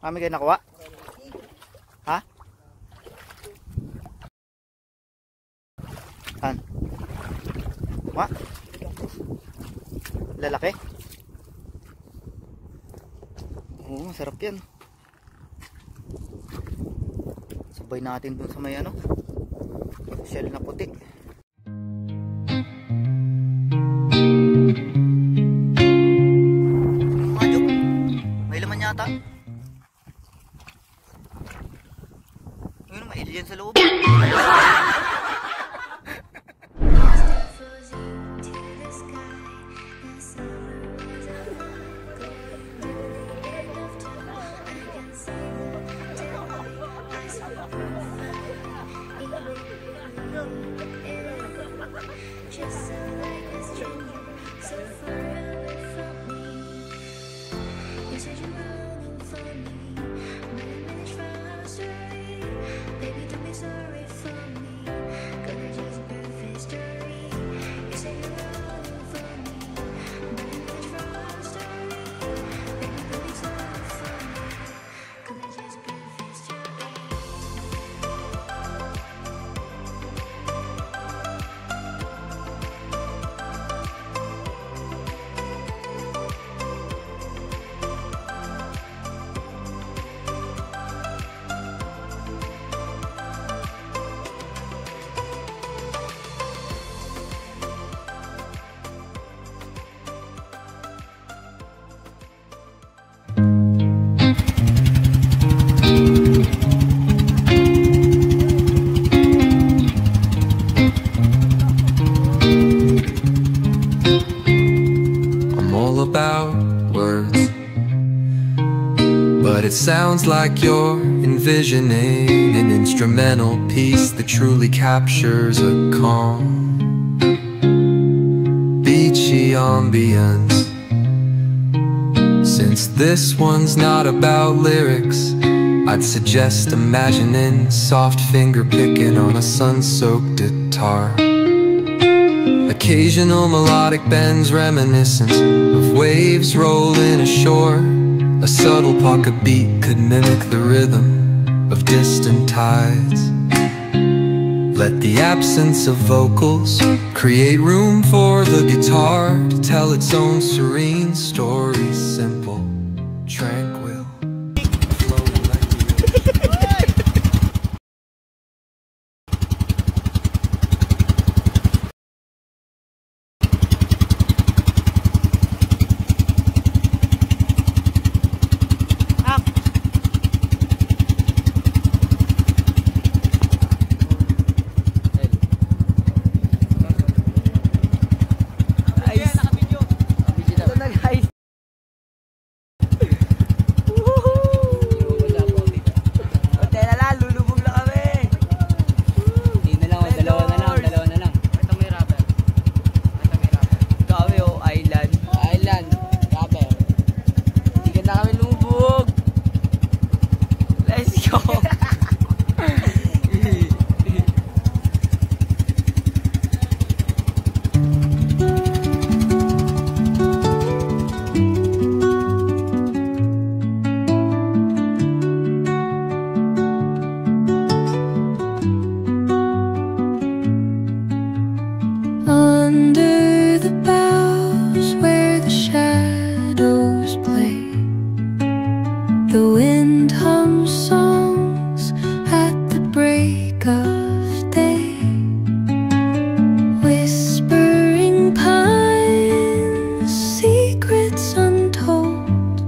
Kami kayo nakuha? Ha? Han? Ma? Lalaki? Oo, masarap yan. Sabay natin dun sa may ano, shell na puti. Majuk, may laman yata. Ayun, may alien sa loob. But it sounds like you're envisioning an instrumental piece that truly captures a calm, beachy ambience. Since this one's not about lyrics, I'd suggest imagining soft finger picking on a sun-soaked guitar. Occasional melodic bends reminiscent of waves rolling ashore. A subtle pocket beat could mimic the rhythm of distant tides. Let the absence of vocals create room for the guitar to tell its own serene story, simple, tranquil, flowing like the ocean. Under the boughs where the shadows play, the wind hums songs at the break of day. Whispering pines, secrets untold,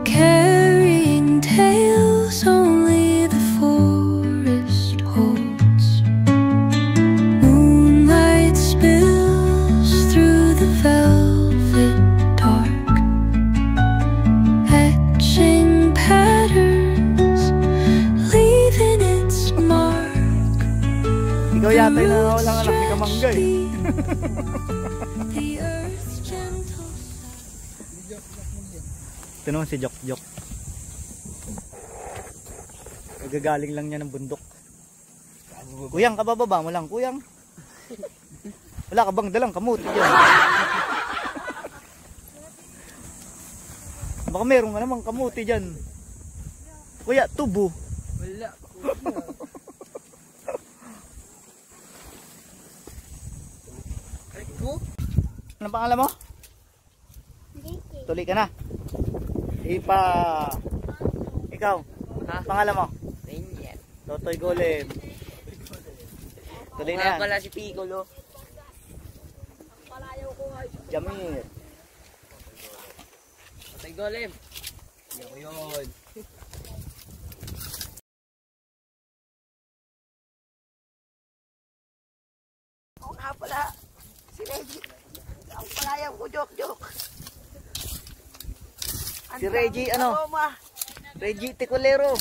carrying tales only the forest holds. Moonlight spills through the velvet dark, etching patterns, leaving its mark. Ikaw yata yung nakawalang anak ni Kamangga eh. The earth's gentle Ito naman si Jok Jok. Nagagaling lang niya ng bundok. Kuyang, kabababa mo lang, kuyang. Wala ka bang dalang kamuti dyan? Baka meron ka namang kamuti dyan. Kuya, tubo. Wala. Anong pangalan mo? Tuloy ka na. Ikaw, Ha? pangalan mo? Ranger. Totoy Golem. Tuloy na yan. pala si Piccolo. Jamir. Patay golem. Yun. Ako nga pala, si Reggie. Ang palayang ko, joke. Si Reggie, ano? Aroma. Reggie Ticolero.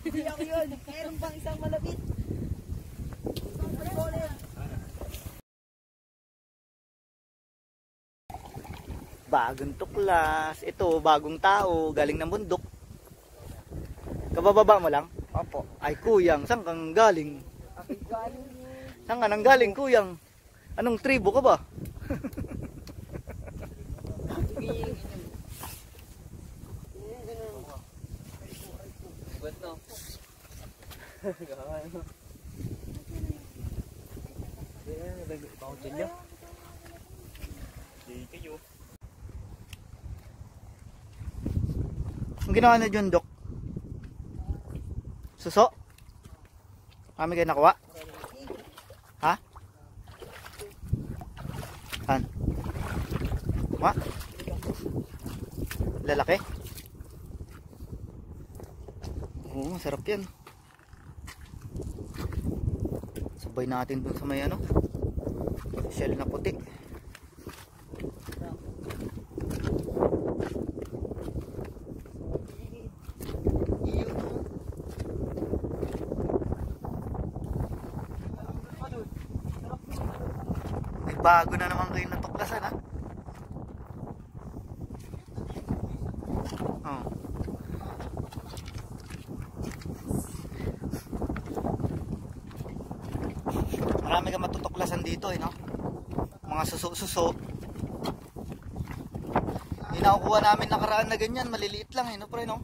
Hindi ako yun. Meron bang isang malapit? Bagong tuklas. Ito, bagong tao. Galing ng bundok. Kabababa mo lang? Opo. Ay, kuyang. Saan kang galing? Saan ka nang galing, kuyang? Anong tribo ka ba? Ba't no? Ang ginawa na dyan, Dok? Suso? Kami kayo nakuha? Ha? Han? Ma? Lalaki? Oo, masarap yan. Sabay natin dun sa may ano, shell na puti. May bago na naman kayo natuklasan, ha? Oh. Marami kang matutuklasan dito, no? Mga suso-suso. Yung nakukuha namin nakaraan na ganyan, maliliit lang, no, pre, no?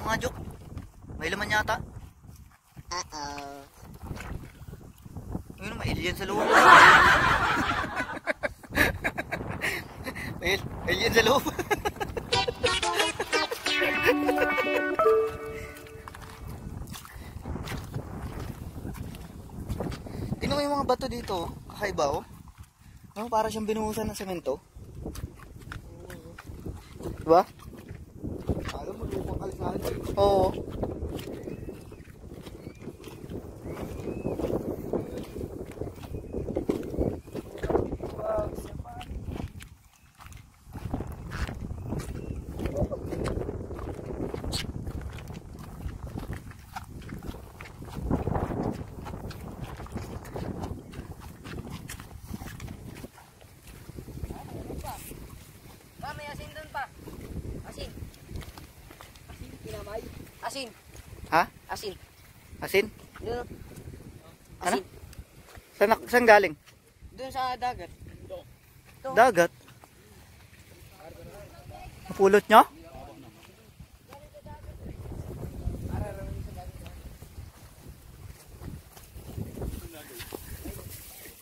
Mga joke. May laman yata. Ayun, may alien sa loob. May alien sa loob. Tingnan mo yung mga bato dito. Kakaiba, oh. No, para siyang binuhusan ng semento. Diba? Oo. May asin doon pa. Asin. Asin. Ha? Asin. Asin? Doon. Ano? Saan galing? Doon sa dagat. Dagat? Napulot nyo?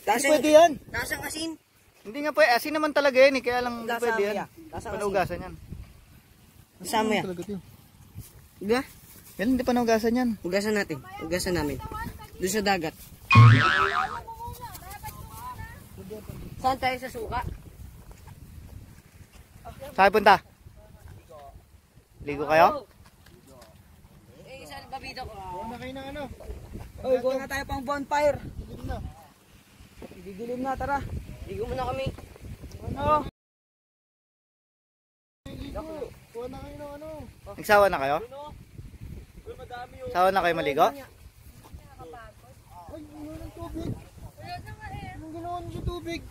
Hindi pwede yan. Lasang asin. Hindi nga pwede. Asin naman talaga yan eh. Kaya lang hindi Lasa pwede yan. kaya. Lasa Panugasan yan. Kasama yan. Diba? Yan hindi panugasan yan. Ugasan natin. Ugasan namin. Doon sa dagat. Saan tayo sa suka? Saan punta? Ligo kayo? Eh, Papapabida ko. Kuha na kayo ng ano. Oy, buwan na tayo pang bonfire. Dilim na. Didilim na, tara. Ligo muna kami. Ano? Kuha na kayo ng ano. Nagsawa na kayo? Sawa na kayo maligo? Ay, ulo ng tubig. Anong ginawa niyo sa tubig?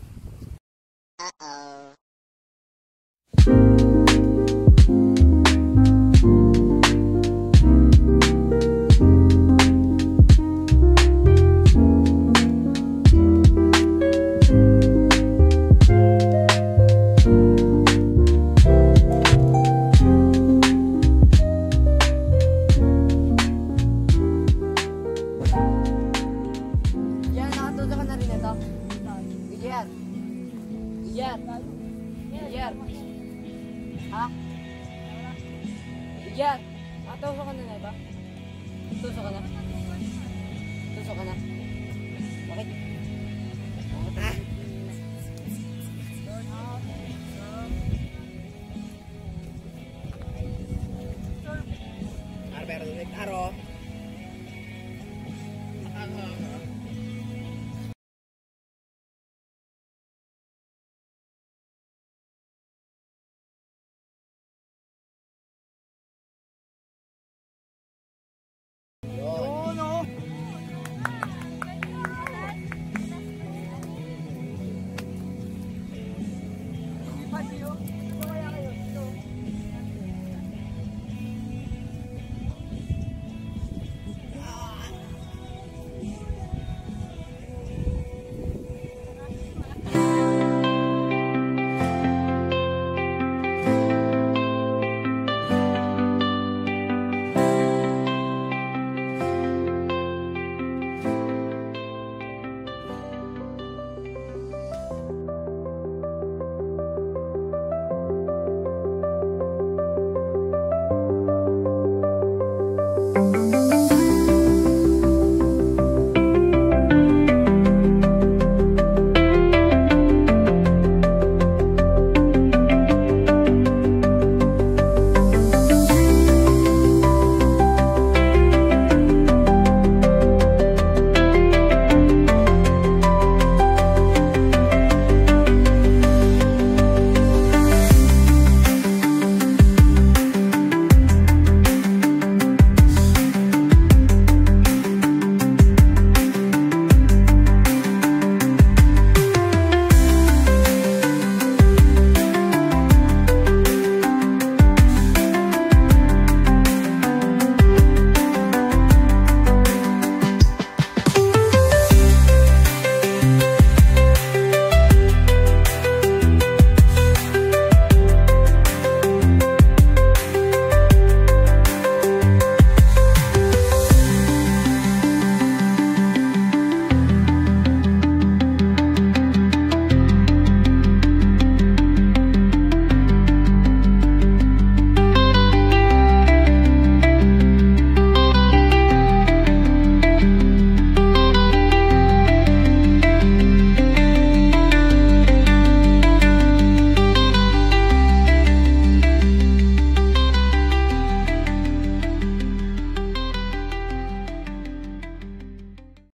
Yan, nakatuto ka na rin ito. Bigyan. Bigyan. Bigyan. Ha? Bigyan. Nakatuto ka na na ito? Tuso ka na? Tuso ka na? Bakit? Pero aro.